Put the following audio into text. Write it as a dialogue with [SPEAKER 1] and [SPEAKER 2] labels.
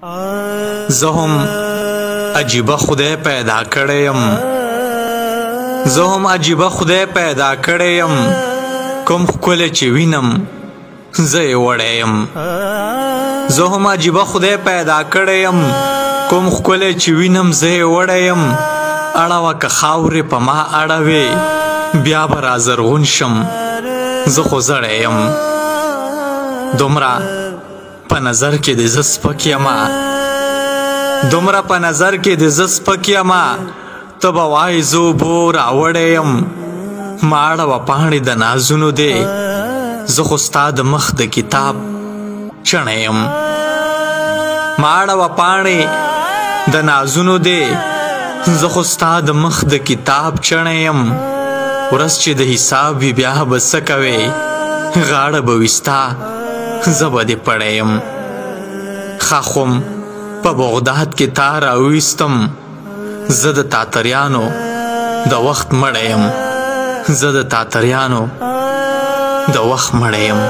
[SPEAKER 1] زه هم عجیبه خدای پیدا کړی یم، زه هم عجیبه خدای پیدا کړی یم، کوم ښکلی چې وینم زه یې وړی یم. زه هم عجیبه خدای پیدا کړی یم، کوم ښکلی چې وینم زه یې وړی یم. اړوه که خاورې په ما اړوې بیا به رازرغون شم، زه خو زړی یم. دومره په نظر کې د زه سپک یمه، دومره په نظر کې د زه سپک یمه، ته به وایې زه اوبو راوړی یم. ما اړوه پاڼې د نازونو دی، زه خو ستا د مخ د کتاب چڼی یم. ما اړوه پاڼې د نازونو دی، زه خو ستا د مخ د کتاب چڼی یم. ورځ چې د حساب وي بیا به څه کوې، غاړه به وي ستا زه به دې پړی یم. خاخوم په بغداد کې تا راویستم، زه د تاتریانو د وخت مړی یم، زه د تاتریانو د وخت مړی یم.